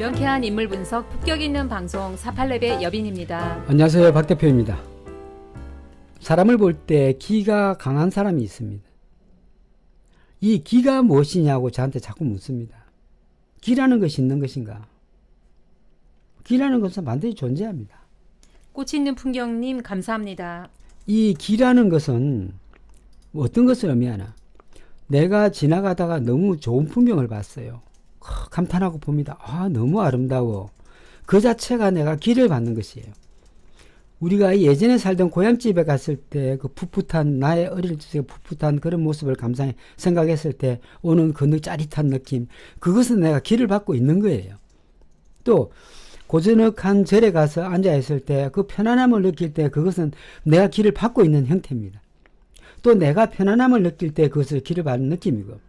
명쾌한 인물 분석, 품격 있는 방송 48렙의 여빈입니다. 안녕하세요, 박 대표입니다. 사람을 볼 때 기가 강한 사람이 있습니다. 이 기가 무엇이냐고 저한테 자꾸 묻습니다. 기라는 것이 있는 것인가? 기라는 것은 반드시 존재합니다. 꽃이 있는 풍경님 감사합니다. 이 기라는 것은 어떤 것을 의미하나? 내가 지나가다가 너무 좋은 풍경을 봤어요. 감탄하고 봅니다. 아, 너무 아름다워. 그 자체가 내가 기를 받는 것이에요. 우리가 예전에 살던 고향집에 갔을 때 그 풋풋한, 나의 어릴 적에 풋풋한 그런 모습을 생각했을 때 오는 그 짜릿한 느낌, 그것은 내가 기를 받고 있는 거예요. 또 고즈넉한 절에 가서 앉아있을 때 그 편안함을 느낄 때 그것은 내가 기를 받고 있는 형태입니다. 또 내가 편안함을 느낄 때 그것을 기를 받는 느낌이고,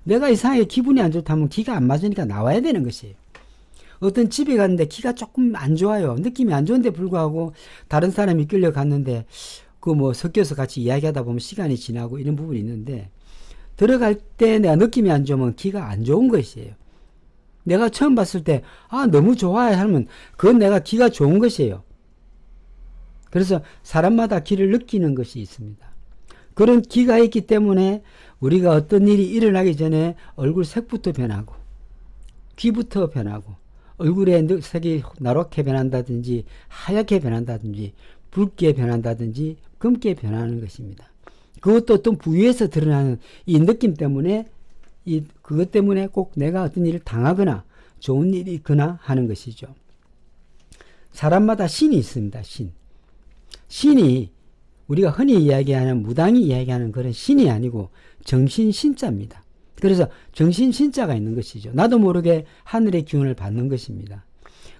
내가 이상하게 기분이 안 좋다면 기가 안 맞으니까 나와야 되는 것이에요. 어떤 집에 갔는데 기가 조금 안 좋아요. 느낌이 안 좋은데 불구하고 다른 사람이 끌려갔는데 그 뭐 섞여서 같이 이야기하다 보면 시간이 지나고 이런 부분이 있는데, 들어갈 때 내가 느낌이 안 좋으면 기가 안 좋은 것이에요. 내가 처음 봤을 때 아 너무 좋아해 하면 그건 내가 기가 좋은 것이에요. 그래서 사람마다 기를 느끼는 것이 있습니다. 그런 기가 있기 때문에 우리가 어떤 일이 일어나기 전에 얼굴 색부터 변하고 귀부터 변하고 얼굴의 색이 나랗게 변한다든지 하얗게 변한다든지 붉게 변한다든지 검게 변하는 것입니다. 그것도 어떤 부위에서 드러나는 이 느낌 때문에 그것 때문에 꼭 내가 어떤 일을 당하거나 좋은 일이 있거나 하는 것이죠. 사람마다 신이 있습니다. 신이 우리가 흔히 이야기하는 무당이 이야기하는 그런 신이 아니고 정신신자입니다. 그래서 정신신자가 있는 것이죠. 나도 모르게 하늘의 기운을 받는 것입니다.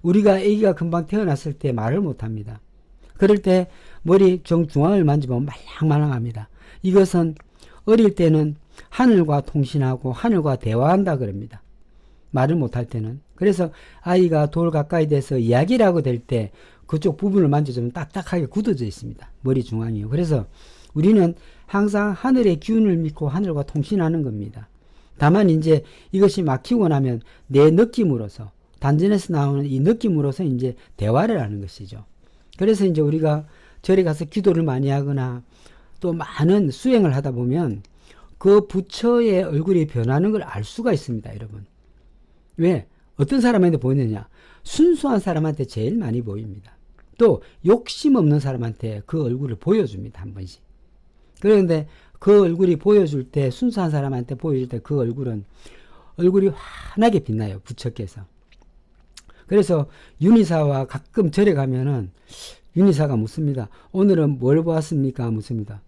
우리가 아기가 금방 태어났을 때 말을 못합니다. 그럴 때 머리 중앙을 만지면 말랑말랑합니다. 이것은 어릴 때는 하늘과 통신하고 하늘과 대화한다 그럽니다. 말을 못할 때는. 그래서 아이가 돌 가까이 돼서 이야기를 하고 될 때 그쪽 부분을 만져주면 딱딱하게 굳어져 있습니다. 머리 중앙이요. 그래서 우리는 항상 하늘의 기운을 믿고 하늘과 통신하는 겁니다. 다만 이제 이것이 막히고 나면 내 느낌으로서, 단전에서 나오는 이 느낌으로서 이제 대화를 하는 것이죠. 그래서 이제 우리가 절에 가서 기도를 많이 하거나 또 많은 수행을 하다 보면 그 부처의 얼굴이 변하는 걸 알 수가 있습니다, 여러분. 왜? 어떤 사람한테 보이느냐? 순수한 사람한테 제일 많이 보입니다. 또 욕심 없는 사람한테 그 얼굴을 보여줍니다, 한 번씩. 그런데 그 얼굴이 보여줄 때, 순수한 사람한테 보여줄 때 그 얼굴이 환하게 빛나요, 부처께서. 그래서 윤희사와 가끔 절에 가면은 윤희사가 묻습니다. 오늘은 뭘 보았습니까? 묻습니다.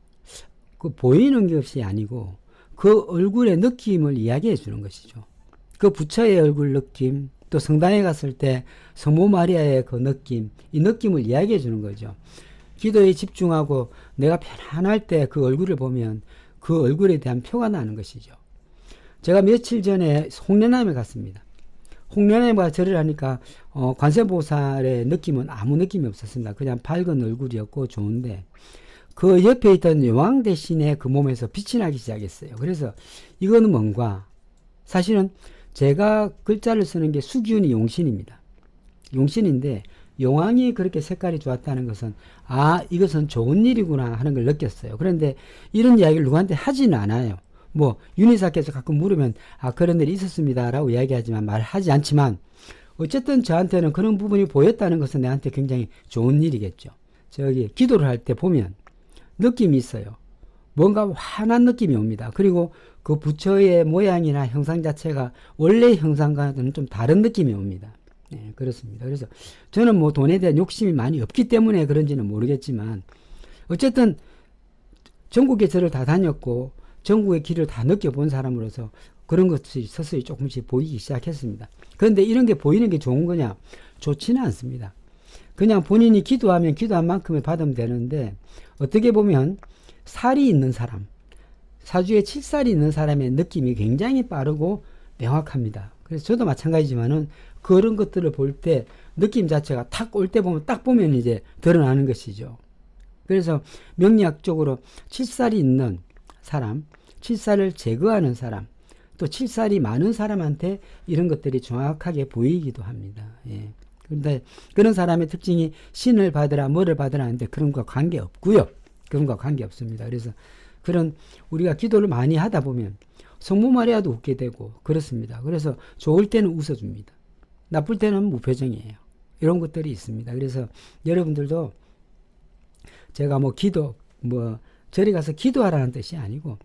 그 보이는 것이 아니고 그 얼굴의 느낌을 이야기해 주는 것이죠. 그 부처의 얼굴 느낌, 또 성당에 갔을 때 성모 마리아의 그 느낌, 이 느낌을 이야기해 주는 거죠. 기도에 집중하고 내가 편안할 때 그 얼굴을 보면 그 얼굴에 대한 표가 나는 것이죠. 제가 며칠 전에 홍련암에 갔습니다. 홍련암에 가 절을 하니까 관세음보살의 느낌은 아무 느낌이 없었습니다. 그냥 밝은 얼굴이었고 좋은데 그 옆에 있던 여왕 대신에 그 몸에서 빛이 나기 시작했어요. 그래서 이거는 뭔가, 사실은 제가 글자를 쓰는 게 수기운이 용신입니다. 용신인데 용왕이 그렇게 색깔이 좋았다는 것은 아 이것은 좋은 일이구나 하는 걸 느꼈어요. 그런데 이런 이야기를 누구한테 하지는 않아요. 뭐 윤희사께서 가끔 물으면 아 그런 일이 있었습니다 라고 이야기하지만 말하지 않지만 어쨌든 저한테는 그런 부분이 보였다는 것은 내한테 굉장히 좋은 일이겠죠. 저기 기도를 할 때 보면 느낌이 있어요. 뭔가 환한 느낌이 옵니다. 그리고 그 부처의 모양이나 형상 자체가 원래 형상과는 좀 다른 느낌이 옵니다. 네, 그렇습니다. 그래서 저는 뭐 돈에 대한 욕심이 많이 없기 때문에 그런지는 모르겠지만 어쨌든 전국의 절을 다 다녔고 전국의 길을 다 느껴본 사람으로서 그런 것이 서서히 조금씩 보이기 시작했습니다. 그런데 이런 게 보이는 게 좋은 거냐? 좋지는 않습니다. 그냥 본인이 기도하면 기도한 만큼을 받으면 되는데 어떻게 보면 살이 있는 사람, 사주에 7살이 있는 사람의 느낌이 굉장히 빠르고 명확합니다. 그래서 저도 마찬가지지만은 그런 것들을 볼 때 느낌 자체가 탁 올 때 보면 딱 보면 이제 드러나는 것이죠. 그래서 명리학적으로 7살이 있는 사람, 7살을 제거하는 사람, 또 칠살이 많은 사람한테 이런 것들이 정확하게 보이기도 합니다. 예. 그런데 그런 사람의 특징이 신을 받으라 뭐를 받으라 하는데 그런 거 관계 없고요. 그런 거 관계 없습니다. 그래서 그런 우리가 기도를 많이 하다 보면 성모 마리아도 웃게 되고 그렇습니다. 그래서 좋을 때는 웃어줍니다. 나쁠 때는 무표정이에요. 이런 것들이 있습니다. 그래서 여러분들도 제가 뭐 저리 가서 기도하라는 뜻이 아니고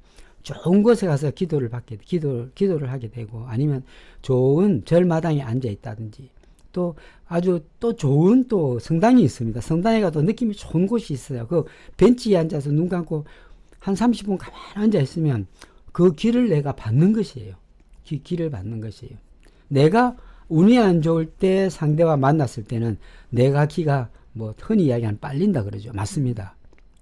좋은 곳에 가서 기도를 하게 되고 아니면 좋은 절마당에 앉아 있다든지 또 아주 또 좋은 또 성당이 있습니다. 성당에 가도 느낌이 좋은 곳이 있어요. 그 벤치에 앉아서 눈 감고 한 30분 가만히 앉아 있으면 그 길을 내가 받는 것이에요. 길을 받는 것이에요. 내가 운이 안 좋을 때 상대와 만났을 때는 내가 기가 뭐 흔히 이야기하는 빨린다 그러죠. 맞습니다.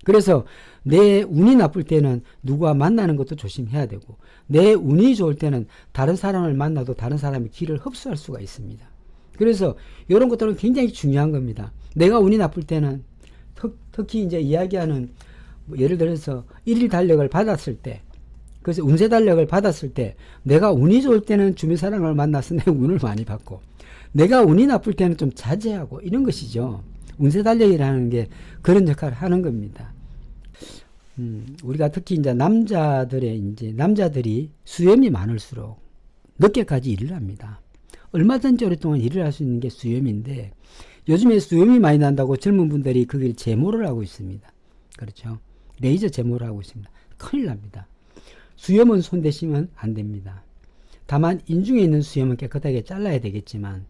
그래서 내 운이 나쁠 때는 누구와 만나는 것도 조심해야 되고 내 운이 좋을 때는 다른 사람을 만나도 다른 사람의 기를 흡수할 수가 있습니다. 그래서 이런 것들은 굉장히 중요한 겁니다. 내가 운이 나쁠 때는 특히 이제 이야기하는 뭐 예를 들어서 일일 달력을 받았을 때 그래서 운세 달력을 받았을 때 내가 운이 좋을 때는 주변 사람을 만나서 내 운을 많이 받고 내가 운이 나쁠 때는 좀 자제하고 이런 것이죠. 운세 달력이라는 게 그런 역할을 하는 겁니다. 우리가 특히 이제 남자들이 수염이 많을수록 늦게까지 일을 합니다. 얼마든지 오랫동안 일을 할 수 있는 게 수염인데 요즘에 수염이 많이 난다고 젊은 분들이 그걸 제모를 하고 있습니다. 그렇죠. 레이저 제모를 하고 있습니다. 큰일 납니다. 수염은 손대시면 안 됩니다. 다만 인중에 있는 수염은 깨끗하게 잘라야 되겠지만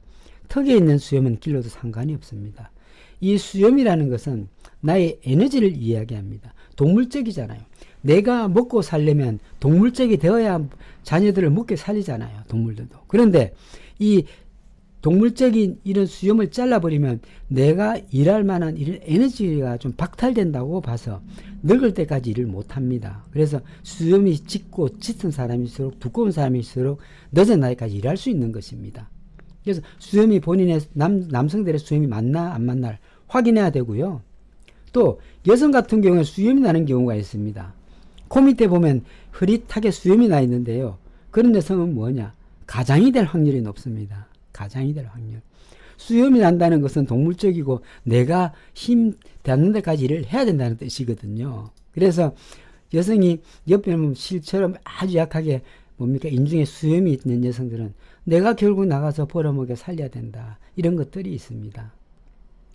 턱에 있는 수염은 길러도 상관이 없습니다. 이 수염이라는 것은 나의 에너지를 이야기합니다. 동물적이잖아요. 내가 먹고 살려면 동물적이 되어야 자녀들을 먹게 살리잖아요. 동물들도. 그런데 이 동물적인 이런 수염을 잘라버리면 내가 일할 만한 이런 에너지가 좀 박탈된다고 봐서 늙을 때까지 일을 못합니다. 그래서 수염이 짙고 짙은 사람일수록 두꺼운 사람일수록 늦은 나이까지 일할 수 있는 것입니다. 그래서 수염이 본인의 남성들의 수염이 맞나 안 맞나 확인해야 되고요. 또 여성 같은 경우에 수염이 나는 경우가 있습니다. 코 밑에 보면 흐릿하게 수염이 나 있는데요. 그런 여성은 뭐냐? 가장이 될 확률이 높습니다. 가장이 될 확률. 수염이 난다는 것은 동물적이고 내가 힘 닿는 데까지 일을 해야 된다는 뜻이거든요. 그래서 여성이 옆에 보면 실처럼 아주 약하게 인중에 수염이 있는 여성들은 내가 결국 나가서 벌어먹여 살려야 된다. 이런 것들이 있습니다.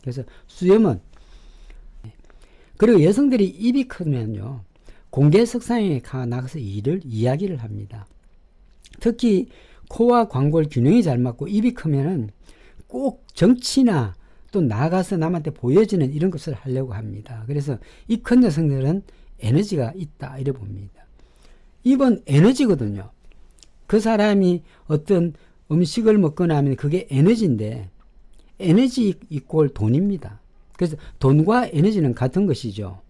그래서 수염은 그리고 여성들이 입이 크면요. 공개석상에 나가서 이야기를 합니다. 특히 코와 광골 균형이 잘 맞고 입이 크면은 꼭 정치나 또 나가서 남한테 보여지는 이런 것을 하려고 합니다. 그래서 이 큰 여성들은 에너지가 있다 이래 봅니다. 입은 에너지거든요. 그 사람이 어떤 음식을 먹거나 하면 그게 에너지인데 에너지 이꼴 돈입니다. 그래서 돈과 에너지는 같은 것이죠.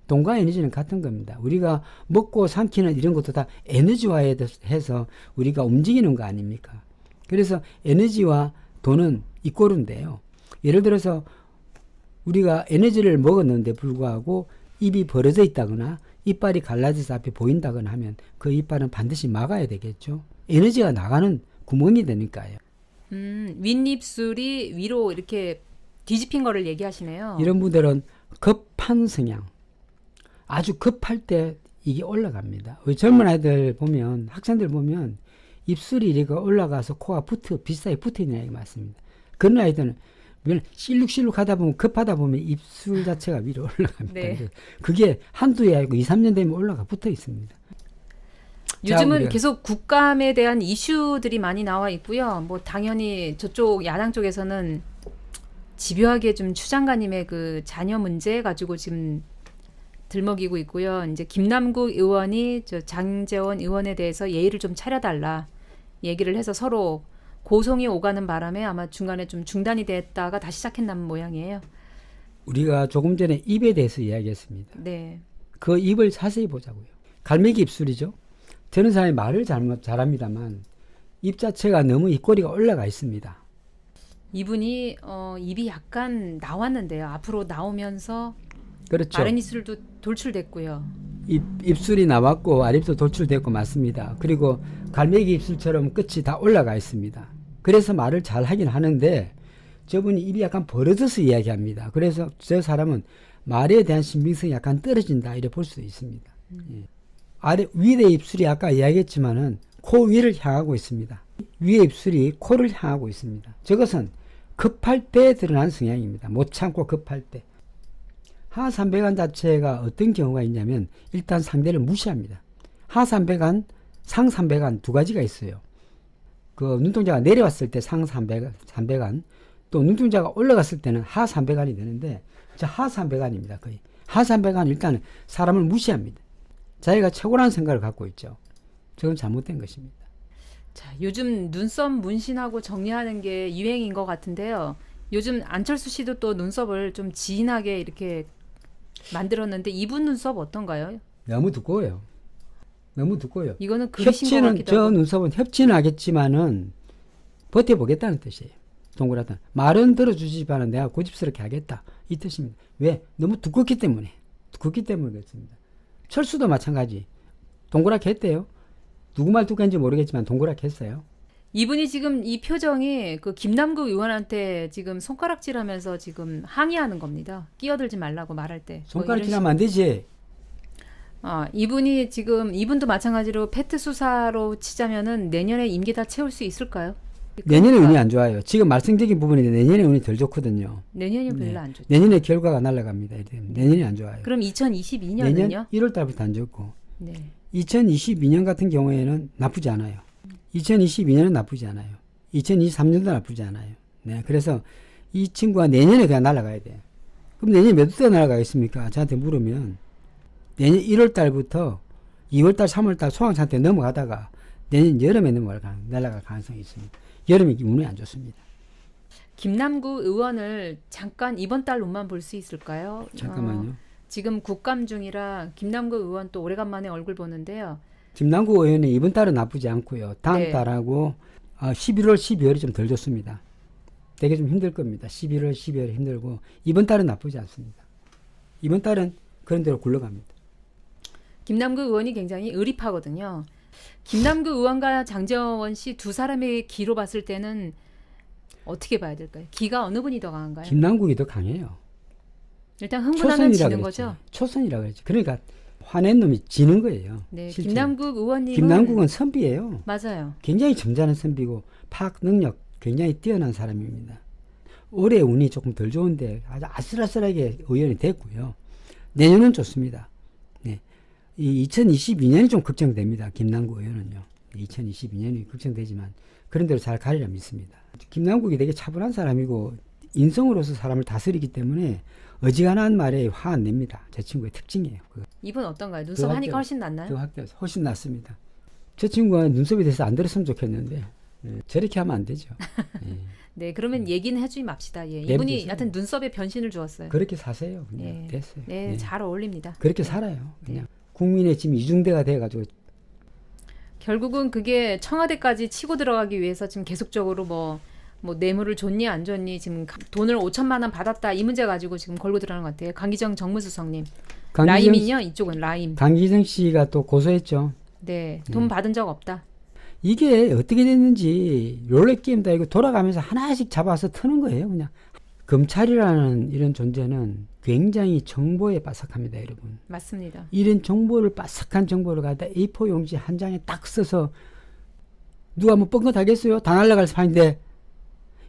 돈과 에너지는 같은 겁니다. 우리가 먹고 삼키는 이런 것도 다 에너지화해서 우리가 움직이는 거 아닙니까? 그래서 에너지와 돈은 이꼴인데요. 예를 들어서 우리가 에너지를 먹었는데 불구하고 입이 벌어져 있다거나 이빨이 갈라져서 앞에 보인다거나 하면 그 이빨은 반드시 막아야 되겠죠. 에너지가 나가는 구멍이 되니까요. 윗입술이 위로 이렇게 뒤집힌 거를 얘기하시네요. 이런 분들은 급한 성향. 아주 급할 때 이게 올라갑니다. 우리 젊은 아이들 보면, 학생들 보면 입술이 이렇게 올라가서 코가 비슷하게 붙어 있는 아이가 많습니다. 그런 아이들은 실룩실룩 하다 보면 급하다 보면 입술 자체가 위로 올라갑니다. 네. 그게 한두 해 아니고 2, 3년 되면 올라가 붙어 있습니다. 요즘은 계속 국감에 대한 이슈들이 많이 나와 있고요. 뭐 당연히 저쪽 야당 쪽에서는 집요하게 좀 추 장관님의 그 자녀 문제 가지고 지금 들먹이고 있고요. 이제 김남국 의원이 저 장제원 의원에 대해서 예의를 좀 차려달라 얘기를 해서 서로 고성이 오가는 바람에 아마 중간에 좀 중단이 됐다가 다시 시작했나 모양이에요. 우리가 조금 전에 입에 대해서 이야기했습니다. 네. 그 입을 자세히 보자고요. 갈매기 입술이죠. 저는 사람이 말을 잘합니다만 입 자체가 너무 입꼬리가 올라가 있습니다. 이분이 입이 약간 나왔는데요. 앞으로 나오면서 그렇죠. 마른 이슬도 돌출됐고요. 입술이 나왔고 아랫도 돌출됐고 맞습니다. 그리고 갈매기 입술처럼 끝이 다 올라가 있습니다. 그래서 말을 잘 하긴 하는데 저분이 입이 약간 벌어져서 이야기합니다. 그래서 저 사람은 말에 대한 신빙성이 약간 떨어진다 이렇게 볼 수 있습니다. 예. 위의 입술이 아까 이야기했지만은 코 위를 향하고 있습니다. 위의 입술이 코를 향하고 있습니다. 저것은 급할 때 드러난 성향입니다. 못 참고 급할 때. 하삼배간 자체가 어떤 경우가 있냐면 일단 상대를 무시합니다. 하삼배간, 상삼배간 두 가지가 있어요. 그 눈동자가 내려왔을 때 상삼배간, 또 눈동자가 올라갔을 때는 하삼배간이 되는데 저 하삼배간입니다. 거의. 하삼배간은 일단 사람을 무시합니다. 자기가 최고라는 생각을 갖고 있죠. 저건 잘못된 것입니다. 자, 요즘 눈썹 문신하고 정리하는 게 유행인 것 같은데요. 요즘 안철수 씨도 또 눈썹을 좀 진하게 이렇게 만들었는데 이분 눈썹 어떤가요? 너무 두꺼워요. 너무 두꺼워요. 이거는 그리신 것 같기도 저 하고. 눈썹은 협치는 하겠지만은 버텨보겠다는 뜻이에요. 동그랗다. 말은 들어주지만은 내가 고집스럽게 하겠다. 이 뜻입니다. 왜? 너무 두껍기 때문에. 두껍기 때문에 그렇습니다. 철수도 마찬가지. 동그랗게 했대요. 누구 말 두꺼운지 모르겠지만 동그랗게 했어요. 이분이 지금 이 표정이 그 김남국 의원한테 지금 손가락질하면서 지금 항의하는 겁니다. 끼어들지 말라고 말할 때. 손가락질하면 안 되지. 이분이 지금 이분도 마찬가지로 페트 수사로 치자면은 내년에 임기 다 채울 수 있을까요? 내년에 운이 안 좋아요. 지금 말씀드린 부분인데 내년에 운이 덜 좋거든요. 내년이 별로 안 좋죠. 내년에 결과가 날아갑니다. 내년이 안 좋아요. 그럼 2022년은요? 내년 1월 달부터 안 좋고. 네. 2022년 같은 경우에는 나쁘지 않아요. 2022년은 나쁘지 않아요. 2023년도 나쁘지 않아요. 네, 그래서 이 친구가 내년에 그냥 날아가야 돼. 그럼 내년에 몇 달 날아가겠습니까? 저한테 물으면 내년 1월 달부터 2월 달, 3월 달 소황 상태 넘어가다가 내년 여름에 날아갈 가능성이 있습니다. 여름에 운이 안 좋습니다. 김남국 의원을 잠깐 이번 달 운만 볼 수 있을까요? 잠깐만요. 지금 국감 중이라 김남국 의원 또 오래간만에 얼굴 보는데요. 김남국 의원이 이번 달은 나쁘지 않고요. 다음 네. 달하고 11월, 12월이 좀 덜 좋습니다. 되게 좀 힘들 겁니다. 11월, 12월 힘들고 이번 달은 나쁘지 않습니다. 이번 달은 그런 대로 굴러갑니다. 김남국 의원이 굉장히 의리파거든요. 김남국 의원과 장제원 씨 두 사람의 기로 봤을 때는 어떻게 봐야 될까요? 기가 어느 분이 더 강한가요? 김남국이 더 강해요. 일단 흥분하면 지는 그랬지. 거죠? 초선이라고 그랬죠. 그러니까 화낸 놈이 지는 거예요. 네, 실제로. 김남국 의원님은 김남국은 선비예요. 맞아요. 굉장히 점잖은 선비고 파악 능력 굉장히 뛰어난 사람입니다. 올해 운이 조금 덜 좋은데 아주 아슬아슬하게 의원이 됐고요. 내년은 좋습니다. 네. 이 2022년이 좀 걱정됩니다. 김남국 의원은요. 2022년이 걱정되지만 그런 대로 잘 가리라 믿습니다. 김남국이 되게 차분한 사람이고 인성으로서 사람을 다스리기 때문에 어지간한 말에 화 안 냅니다. 제 친구의 특징이에요. 이분 어떤가요? 눈썹 하니까 훨씬 낫나요? 훨씬 낫습니다. 저 친구가 눈썹에 대해서 안 들었으면 좋겠는데 저렇게 하면 안 되죠. 예. 네, 그러면 얘기는 해주지 맙시다. 예, 이분이 내버리세요. 하여튼 눈썹에 변신을 주었어요. 그렇게 사세요. 그냥 예. 됐어요. 네, 예. 잘 어울립니다. 그렇게 네. 살아요. 그냥 국민의 지금 이중대가 돼가지고 결국은 그게 청와대까지 치고 들어가기 위해서 지금 계속적으로 뭐 뇌물을 줬니 안 줬니 지금 돈을 5천만 원 받았다 이 문제 가지고 지금 걸고 들어가는 것 같아요. 강기정 정무수석님. 라임이요? 이쪽은 라임. 강기정 씨가 또 고소했죠. 네, 돈 받은 적 없다. 이게 어떻게 됐는지 롤렛 게임도 아니고 돌아가면서 하나씩 잡아서 트는 거예요. 그냥 검찰이라는 이런 존재는 굉장히 정보에 빠삭합니다, 여러분. 맞습니다. 이런 정보를 빠삭한 정보를 갖다 A4 용지 한 장에 딱 써서 누가 뭐 뻥긋하겠어요? 다 날라갈 판인데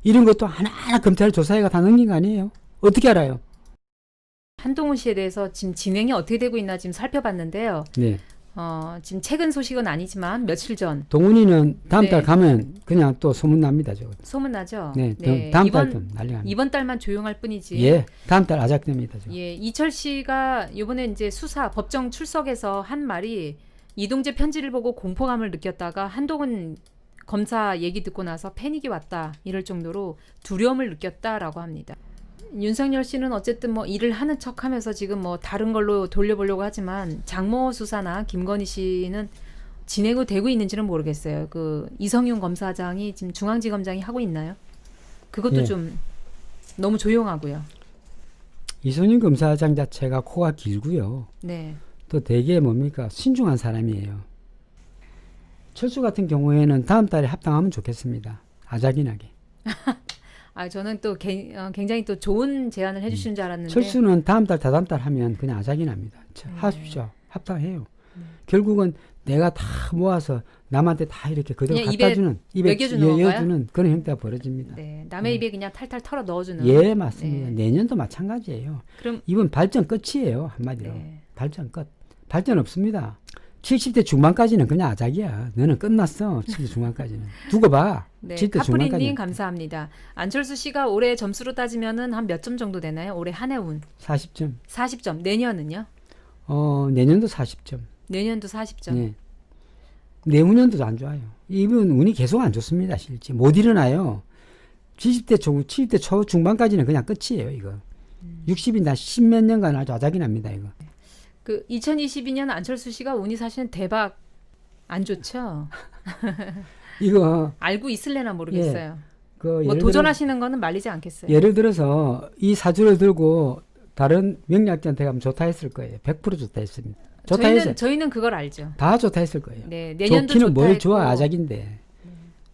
이런 것도 하나하나 검찰 조사회가 다 넘긴 거 아니에요? 어떻게 알아요? 한동훈 씨에 대해서 지금 진행이 어떻게 되고 있나 지금 살펴봤는데요. 네. 지금 최근 소식은 아니지만 며칠 전 동훈이는 다음 네. 달 가면 그냥 또 소문 납니다, 저거. 소문 나죠. 네, 다음 달 좀 난리 납니다. 이번 달만 조용할 뿐이지. 예, 다음 달 아작됩니다, 저거. 예, 이철 씨가 이번에 이제 수사 법정 출석에서 한 말이 이동재 편지를 보고 공포감을 느꼈다가 한동훈 검사 얘기 듣고 나서 패닉이 왔다 이럴 정도로 두려움을 느꼈다라고 합니다. 윤석열 씨는 어쨌든 뭐 일을 하는 척하면서 지금 뭐 다른 걸로 돌려보려고 하지만 장모 수사나 김건희 씨는 진행이 되고 있는지는 모르겠어요. 그 이성윤 검사장이 지금 중앙지검장이 하고 있나요? 그것도 네. 좀 너무 조용하고요. 이성윤 검사장 자체가 코가 길고요. 네. 또 되게 뭡니까 신중한 사람이에요. 철수 같은 경우에는 다음 달에 합당하면 좋겠습니다. 아작이나게. 저는 또 굉장히 또 좋은 제안을 해주시는 줄 알았는데. 철수는 다음 달, 다다음 달 하면 그냥 아작이납니다. 하십시오. 합당해요. 결국은 내가 다 모아서 남한테 다 이렇게 그대로 갖다 주는, 입에 여주는 그런 형태가 벌어집니다. 네, 남의 입에 그냥 탈탈 털어 넣어주는. 예, 맞습니다. 내년도 마찬가지예요. 그럼 이번 발전 끝이에요. 한마디로. 네. 발전 끝. 발전 없습니다. 70대 중반까지는 그냥 아작이야. 너는 끝났어. 70대 중반까지는. 두고 봐. 네, 70대 카프리님 중반까지. 감사합니다. 안철수 씨가 올해 점수로 따지면은 한 몇 점 정도 되나요? 올해 한 해 운. 40점. 40점. 내년은요? 내년도 40점. 내년도 40점. 네. 내후년도 안 좋아요. 이분 운이 계속 안 좋습니다. 실제 못 일어나요. 70대 초 중반까지는 그냥 끝이에요. 이거. 60이나 10몇 년간 아주 아작이 납니다. 이거. 그 2022년 안철수 씨가 운이 사실은 대박 안 좋죠. 이거 알고 있을래나 모르겠어요. 그 뭐 도전하시는 거는 말리지 않겠어요. 예를 들어서 이 사주를 들고 다른 명리학자한테 가면 좋다 했을 거예요. 100% 좋다 했습니다. 좋다 했어요. 저희는 그걸 알죠. 다 좋다 했을 거예요. 네, 내년도 좋기는 좋다 뭘 했고. 좋아 아작인데.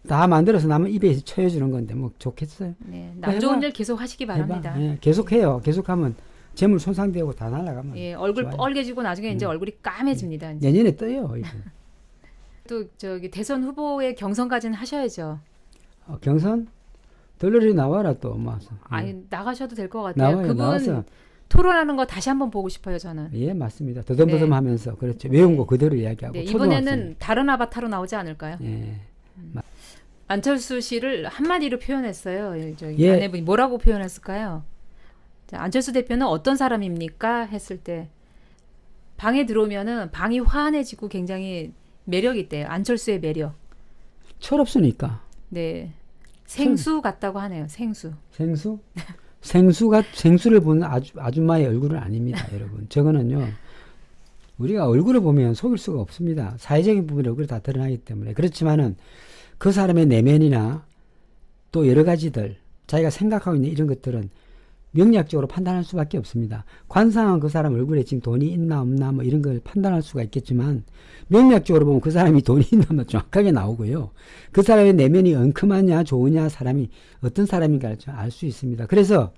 다 만들어서 남은 입에 쳐여주는 건데 뭐 좋겠어요. 네, 남 좋은 일 계속 하시기 바랍니다. 예, 계속해요. 계속하면 재물 손상되고 다 날아가면. 예, 얼굴 좋아요. 뻘개지고 나중에 이제 얼굴이 까매집니다. 이제. 내년에 떠요. 이분. 또 저기 대선 후보의 경선까지는 하셔야죠. 경선 덜러리 나와라 또 뭐. 아니 나가셔도 될 것 같아요. 나와요. 그분 나와서. 토론하는 거 다시 한번 보고 싶어요. 저는. 예, 맞습니다. 더듬더듬하면서 그렇죠. 외운 거 그대로 이야기하고. 네, 초등학생. 이번에는 다른 아바타로 나오지 않을까요? 예. 안철수 씨를 한마디로 표현했어요. 저기 예. 아내분이 뭐라고 표현했을까요? 자, 안철수 대표는 어떤 사람입니까? 했을 때 방에 들어오면은 방이 환해지고 굉장히 매력이 있대요. 안철수의 매력. 철없으니까. 네. 생수 같다고 하네요. 생수. 생수? 생수를 보는 아줌마의 얼굴은 아닙니다, 여러분. 저거는요. 우리가 얼굴을 보면 속일 수가 없습니다. 사회적인 부분에 얼굴이 다 드러나기 때문에. 그렇지만은 그 사람의 내면이나 또 여러 가지들 자기가 생각하고 있는 이런 것들은 명리학적으로 판단할 수밖에 없습니다. 관상은 그 사람 얼굴에 지금 돈이 있나 없나 뭐 이런 걸 판단할 수가 있겠지만 명리학적으로 보면 그 사람이 돈이 있나 뭐 정확하게 나오고요. 그 사람의 내면이 엉큼하냐 좋으냐 사람이 어떤 사람인가를 알 수 있습니다. 그래서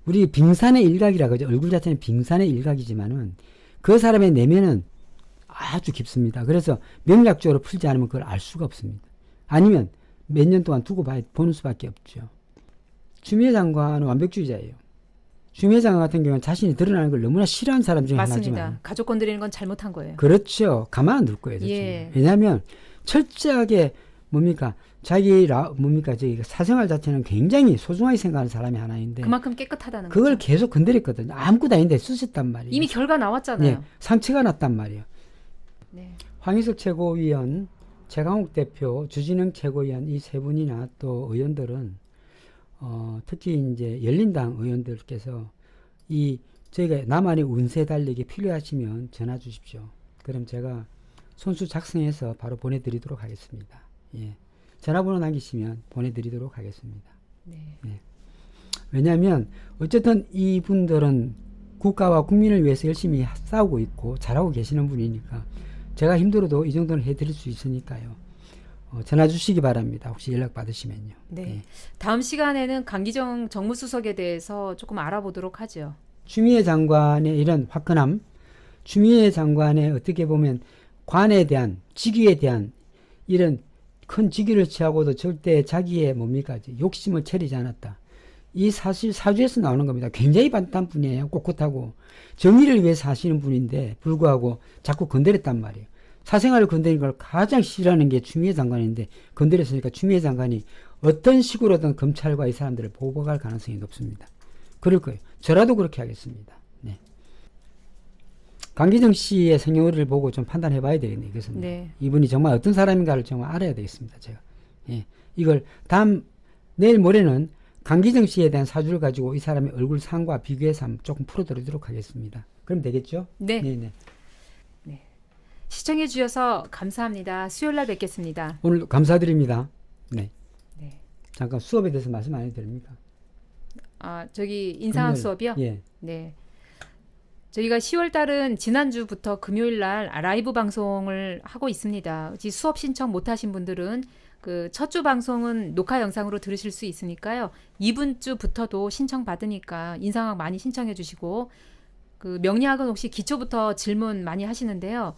우리 빙산의 일각이라고 하죠. 얼굴 자체는 빙산의 일각이지만은 그 사람의 내면은 아주 깊습니다. 그래서 명리학적으로 풀지 않으면 그걸 알 수가 없습니다. 아니면 몇 년 동안 두고 보는 수밖에 없죠. 추미애 장관은 완벽주의자예요. 추미애 장관 같은 경우는 자신이 드러나는 걸 너무나 싫어하는 사람 중에 맞습니다. 하나지만. 가족 건드리는 건 잘못한 거예요. 그렇죠. 가만 안 둘 거예요. 예. 왜냐하면 철저하게 자기 사생활 자체는 굉장히 소중하게 생각하는 사람이 하나인데 그만큼 깨끗하다는 그걸 거죠. 계속 건드렸거든요. 아무것도 아닌데 쓰셨단 말이에요. 이미 결과 나왔잖아요. 네, 상처가 났단 말이에요. 네. 황희석 최고위원, 최강욱 대표, 주진영 최고위원 이 세 분이나 또 의원들은 특히 이제 열린당 의원들께서 저희가 나만의 운세 달리기 필요하시면 전화 주십시오. 그럼 제가 손수 작성해서 바로 보내드리도록 하겠습니다. 예. 전화번호 남기시면 보내드리도록 하겠습니다. 네. 예. 왜냐하면 어쨌든 이분들은 국가와 국민을 위해서 열심히 싸우고 있고 잘하고 계시는 분이니까 제가 힘들어도 이 정도는 해드릴 수 있으니까요. 전화 주시기 바랍니다. 혹시 연락 받으시면요. 네. 예. 다음 시간에는 강기정 정무수석에 대해서 조금 알아보도록 하죠. 추미애 장관의 이런 화끈함, 추미애 장관의 어떻게 보면 관에 대한 직위에 대한 이런 큰 직위를 취하고도 절대 자기의 욕심을 차리지 않았다. 이 사실 사주에서 나오는 겁니다. 굉장히 반듯한 분이에요. 꼿꼿하고 정의를 위해서 하시는 분인데 불구하고 자꾸 건드렸단 말이에요. 사생활을 건드리는 걸 가장 싫어하는 게 추미애 장관인데 건드렸으니까 추미애 장관이 어떤 식으로든 검찰과 이 사람들을 보복할 가능성이 높습니다. 그럴 거예요. 저라도 그렇게 하겠습니다. 네. 강기정 씨의 생년월일을 보고 좀 판단해 봐야 되겠네요. 이것은 네. 이분이 정말 어떤 사람인가를 정말 알아야 되겠습니다. 제가 이걸 내일 모레는 강기정 씨에 대한 사주를 가지고 이 사람의 얼굴 상과 비교해서 한번 조금 풀어드리도록 하겠습니다. 그럼 되겠죠? 네. 네네. 시청해 주셔서 감사합니다. 수요일 날 뵙겠습니다. 오늘 감사드립니다. 네. 네. 잠깐 수업에 대해서 말씀 안 해도 됩니까? 저기 인상학 금요일. 수업이요? 예. 네. 저희가 10월 달은 지난주부터 금요일 날 라이브 방송을 하고 있습니다. 수업 신청 못 하신 분들은 그 첫 주 방송은 녹화 영상으로 들으실 수 있으니까요. 이번 주부터도 신청 받으니까 인상학 많이 신청해 주시고, 그 명리학은 혹시 기초부터 질문 많이 하시는데요.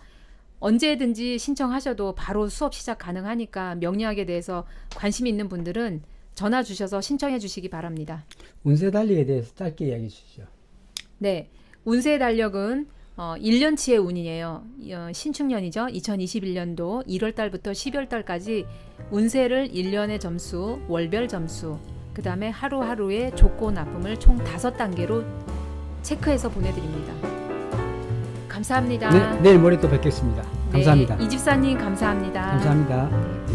언제든지 신청하셔도 바로 수업 시작 가능하니까 명리학에 대해서 관심 있는 분들은 전화 주셔서 신청해 주시기 바랍니다. 운세 달리기에 대해서 짧게 이야기해 주시죠. 네. 운세 달력은 1년치의 운이에요. 신축년이죠. 2021년도 1월 달부터 12월 달까지 운세를 1년의 점수, 월별 점수, 그 다음에 하루하루의 좋고 나쁨을 총 5단계로 체크해서 보내드립니다. 감사합니다. 네, 내일 모레 또 뵙겠습니다. 감사합니다. 네, 이집사님 감사합니다. 감사합니다. 네.